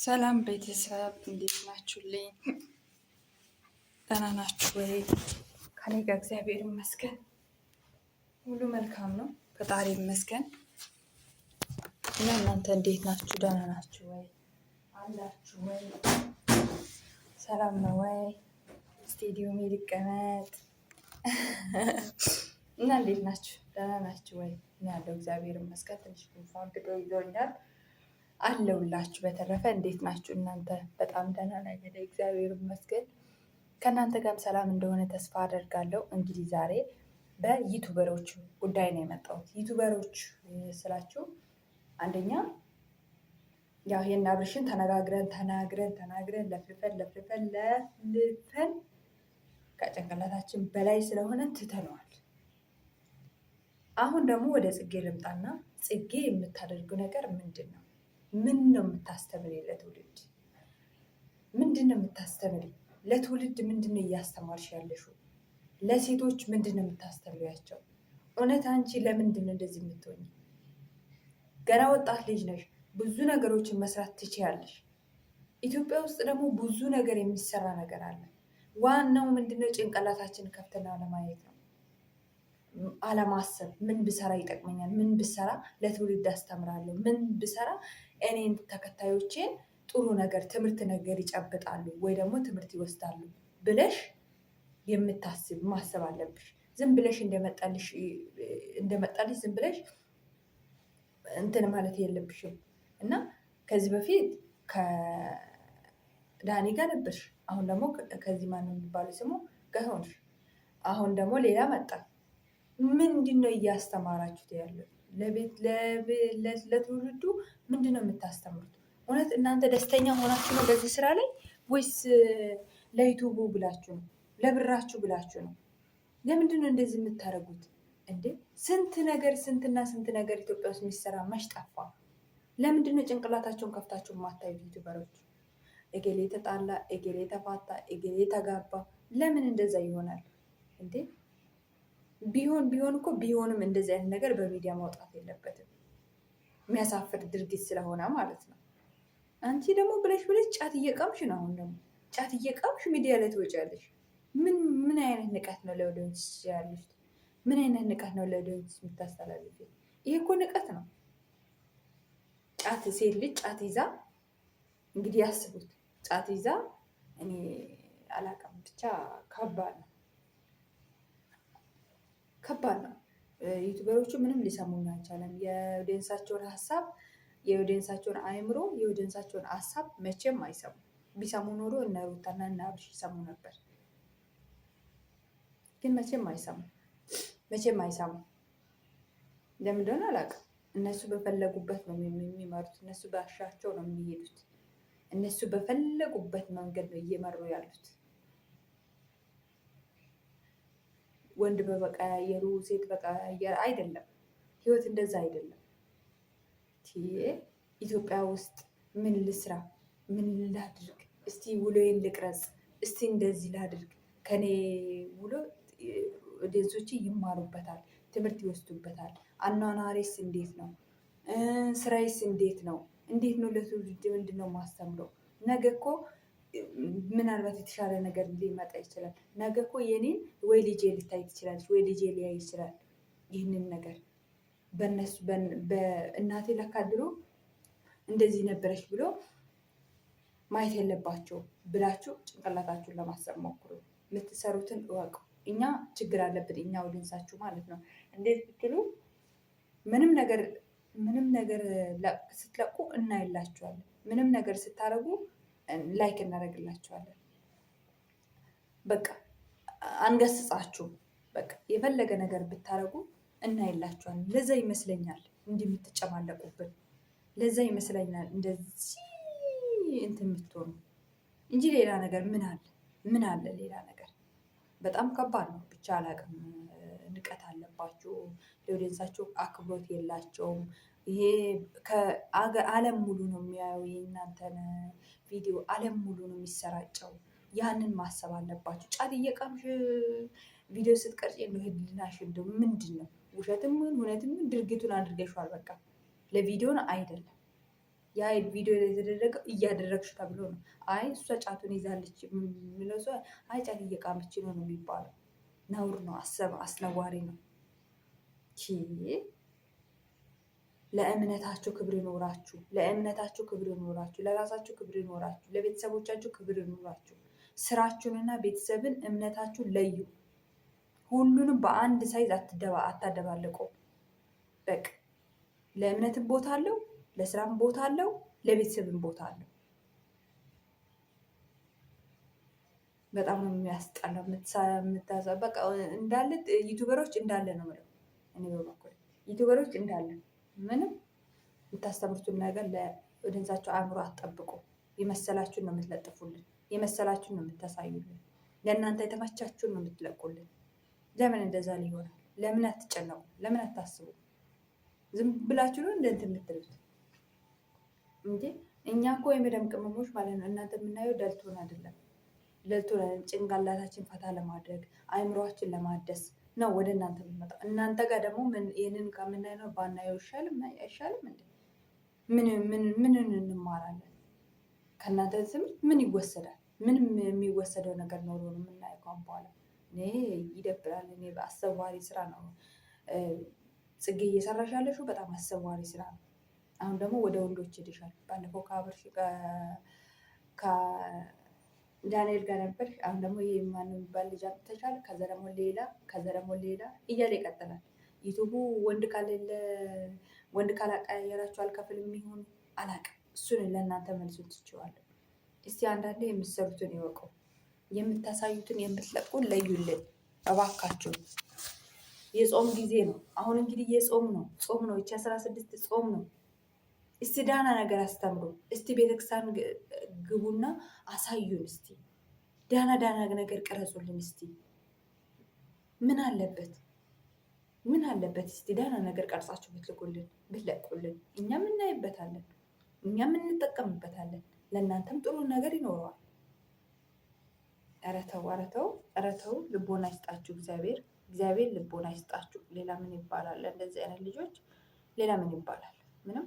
ሰላም ቤተሰብ እንዴት ናችሁልኝ? ደህና ናችሁ ወይ? ከኔ ጋር እግዚአብሔር ይመስገን ሁሉ መልካም ነው፣ ፈጣሪ ይመስገን። እና እናንተ እንዴት ናችሁ? ደህና ናችሁ ወይ? አላችሁ ወይ? ሰላም ነው ወይ? ስቱዲዮ ይቀመጥ እና እንዴት ናችሁ? ደህና ናችሁ ወይ? እኔ ያለው እግዚአብሔር ይመስገን። ትንሽ ጉንፋን ይዞኛል አለሁላችሁ። በተረፈ እንዴት ናችሁ እናንተ? በጣም ደህና ነኝ እግዚአብሔር ይመስገን። ከእናንተ ጋርም ሰላም እንደሆነ ተስፋ አደርጋለሁ። እንግዲህ ዛሬ በዩቱበሮች ጉዳይ ነው የመጣሁት። ዩቱበሮች ስላችሁ አንደኛ ያው ይሄን አብርሽን ተናግረን ለፍልፈን ከጭንቅላታችን በላይ ስለሆነ ትተነዋል። አሁን ደግሞ ወደ ጽጌ ልምጣና ጽጌ የምታደርገው ነገር ምንድን ነው? ምን ነው የምታስተምሪ ለትውልድ? ምንድን ነው የምታስተምሪ ለትውልድ? ምንድን ነው እያስተማርሽ ያለሽው? ለሴቶች ምንድን ነው የምታስተምሪያቸው? እውነት አንቺ ለምንድን ነው እንደዚህ የምትሆኝ? ገና ወጣት ልጅ ነሽ፣ ብዙ ነገሮችን መስራት ትችያለሽ። ኢትዮጵያ ውስጥ ደግሞ ብዙ ነገር የሚሰራ ነገር አለ። ዋናው ምንድነው? ጭንቅላታችን ከፍተና ለማየት ነው፣ አለማሰብ። ምን ብሰራ ይጠቅመኛል? ምን ብሰራ ለትውልድ አስተምራለሁ? ምን ብሰራ እኔን ተከታዮቼን ጥሩ ነገር ትምህርት ነገር ይጨብጣሉ ወይ ደግሞ ትምህርት ይወስዳሉ ብለሽ የምታስብ ማሰብ አለብሽ። ዝም ብለሽ እንደመጣልሽ ዝም ብለሽ እንትን ማለት የለብሽም። እና ከዚህ በፊት ከዳኒ ጋር ነበርሽ፣ አሁን ደግሞ ከዚህ ማነው የሚባለው ስሙ ጋር ሆንሽ። አሁን ደግሞ ሌላ መጣ። ምንድን ነው እያስተማራችሁት ያለው? ለትውልዱ ምንድን ነው የምታስተምሩት? እውነት እናንተ ደስተኛ ሆናችሁ ነው በዚህ ስራ ላይ ወይስ ለዩቱቡ ብላችሁ ነው? ለብራችሁ ብላችሁ ነው? ለምንድን ነው እንደዚህ የምታደርጉት እንዴ? ስንት ነገር ኢትዮጵያ ውስጥ የሚሰራ መች ጠፋ? ለምንድን ነው ጭንቅላታቸውን ከፍታችሁ የማታዩት ዩቱበሮች? እገሌ ተጣላ፣ እገሌ ተፋታ፣ እገሌ ተጋባ። ለምን እንደዛ ይሆናል እንዴ? ቢሆን እኮ ቢሆንም እንደዚህ አይነት ነገር በሚዲያ ማውጣት የለበትም። የሚያሳፍር ድርጊት ስለሆነ ማለት ነው። አንቺ ደግሞ ብለሽ ጫት እየቃምሽ ነው። አሁን ደግሞ ጫት እየቃምሽ ሚዲያ ላይ ትወጫለሽ። ምን አይነት ንቀት ነው ለወደንስ ያለሽ? ምን አይነት ንቀት ነው ለወደንስ የምታስተላልፊ? ይሄ እኮ ንቀት ነው። ጫት ሴት ልጅ ጫት ይዛ እንግዲህ ያስቡት፣ ጫት ይዛ እኔ አላውቅም፣ ብቻ ከባድ ነው። ዩቱበሮቹ ምንም ሊሰሙኝ አልቻለም። የኦዲየንሳቸውን ሀሳብ፣ የኦዲየንሳቸውን አእምሮ፣ የኦዲየንሳቸውን ሀሳብ መቼም አይሰሙ። ቢሰሙ ኖሮ እነ ሩታና እነ አብርሽ ይሰሙ ነበር። ግን መቼም አይሰሙ። ለምን እንደሆነ አላውቅም። እነሱ በፈለጉበት ነው የሚመሩት። እነሱ ባሻቸው ነው የሚሄዱት። እነሱ በፈለጉበት መንገድ ነው እየመሩ ያሉት። ወንድ በቀያየሩ ሴት በቀያየር አይደለም። ህይወት እንደዛ አይደለም። ኢትዮጵያ ውስጥ ምን ልስራ፣ ምን ላድርግ፣ እስቲ ውሎዬን ልቅረጽ፣ እስቲ እንደዚህ ላድርግ፣ ከኔ ውሎ ኦዲየንሶቼ ይማሩበታል፣ ትምህርት ይወስዱበታል። አኗኗሬስ እንዴት ነው? ስራዬስ እንዴት ነው? ለትውልድ ምንድን ነው ማስተምረው? ነገ እኮ ምናልባት የተሻለ ነገር ሊመጣ ይችላል። ነገ እኮ የኔን ወይ ልጄ ልታይ ትችላለች፣ ወይ ልጄ ሊያይ ይችላል። ይህንን ነገር በእነሱ በእናቴ ለካ ድሮ እንደዚህ ነበረች ብሎ ማየት የለባቸው ብላችሁ ጭንቅላታችሁን ለማሰብ ሞክሩ። የምትሰሩትን እወቁ። እኛ ችግር አለብን፣ እኛ ኦዲየንሳችሁ ማለት ነው። እንዴት ብትሉ ምንም ነገር ስትለቁ እናይላችኋለን። ምንም ነገር ስታረጉ ላይክ እናደርግላችኋለን። በቃ አንገስጻችሁም። በቃ የፈለገ ነገር ብታረጉ እናይላችኋለን። ለዛ ይመስለኛል እንዲህ የምትጨማለቁብን። ለዛ ይመስለኛል እንደዚህ እንትን የምትሆኑ እንጂ ሌላ ነገር ምን አለ ሌላ ነገር? በጣም ከባድ ነው። ብቻ አላውቅም። ንቀት አለባችሁ። ለኦዲየንሳችሁ አክብሮት የላቸውም። ይሄ ዓለም ሙሉ ነው የሚያየው የእናንተን ቪዲዮ፣ ዓለም ሙሉ ነው የሚሰራጨው። ያንን ማሰብ አለባችሁ። ጫት እየቃምሽ ቪዲዮ ስትቀርጭ ነው ህሊናሽ እንደው ምንድን ነው? ውሸትም እውነትም ድርጊቱን አድርገሽዋል። በቃ ለቪዲዮን አይደለም። ያ ቪዲዮ ላይ የተደረገው እያደረግሽ ተብሎ ነው። አይ እሷ ጫቱን ይዛለች የሚለው ሰው አይ ጫት እየቃመች ነው ነው የሚባለው። ነውር ነው፣ አስነዋሪ ነው። ለእምነታችሁ ክብር ይኖራችሁ፣ ለእምነታችሁ ክብር ይኖራችሁ፣ ለራሳችሁ ክብር ይኖራችሁ፣ ለቤተሰቦቻችሁ ክብር ይኖራችሁ። ስራችሁንና ቤተሰብን እምነታችሁን ለዩ። ሁሉንም በአንድ ሳይዝ አታደባልቁ። በቃ ለእምነትም ቦታ አለው፣ ለስራም ቦታ አለው፣ ለቤተሰብም ቦታ አለው። በጣም ነው የሚያስጠላው። በቃ እንዳለ ዩቱበሮች እንዳለ ነው የምለው እኔ በበኩሌ ዩቱበሮች እንዳለ ምንም የምታስተምሩትን ነገር ለወደንሳቸው አእምሮ አትጠብቁ። የመሰላችሁን ነው የምትለጥፉልን፣ የመሰላችሁን ነው የምታሳዩልን፣ ለእናንተ የተመቻችሁን ነው የምትለቁልን። ለምን እንደዛ ሊሆናል? ለምን አትጨነቁ? ለምን አታስቡ? ዝም ብላችሁ ነው እንደንት የምትሉት እንጂ እኛ እኮ የመደም ቅመሞች ማለት ነው። እናንተ የምናየው ደልቶን አይደለም፣ ደልቶን ጭንቅላታችን ፈታ ለማድረግ አእምሯችን ለማደስ ነው ወደ እናንተ የምንመጣው። እናንተ ጋር ደግሞ ይህንን ከምናይ ነው ባናየው አይሻልም እንዴ? ምን እንማራለን? ከእናንተ ትምህርት ምን ይወሰዳል? ምንም የሚወሰደው ነገር ኖሮ ነው የምናየው ካሁን በኋላ። እኔ ይደብራል። እኔ በአሰዋሪ ስራ ነው ጽጌ እየሰራሽ ያለሽው፣ በጣም አሰዋሪ ስራ ነው። አሁን ደግሞ ወደ ወንዶች ሄደሻል። ባለፈው ከአብርሽ ዳንኤል ጋር ነበር። አሁን ደግሞ ይሄ ማነው የሚባል ልጅ አምጥተሻል። ከዛ ደግሞ ሌላ እያለ ይቀጥላል። ዩቱቡ ወንድ ካላቀያየራችሁ አልከፍልም የሚሆን አላቅም። እሱን ለእናንተ መልሱን ትችዋለሁ። እስቲ አንዳንዴ የምትሰሩትን ይወቁ፣ የምታሳዩትን የምትለቁን ለዩልን እባካችሁ። የጾም ጊዜ ነው አሁን እንግዲህ የጾም ነው ይቺ 16 ጾም ነው። እስቲ ዳና ነገር አስተምሩ። እስቲ ቤተክርስቲያን ግቡና አሳዩን። እስቲ ዳና ነገር ቀረጹልን። እስቲ ምን አለበት እስቲ ዳና ነገር ቀርጻችሁ ብትለቁልን፣ እኛም እናይበታለን፣ እኛም እንጠቀምበታለን። ለእናንተም ጥሩ ነገር ይኖረዋል። ኧረ ተው፣ ልቦና ይስጣችሁ እግዚአብሔር ልቦና ይስጣችሁ። ሌላ ምን ይባላል? እንደዚህ አይነት ልጆች ሌላ ምን ይባላል? ምንም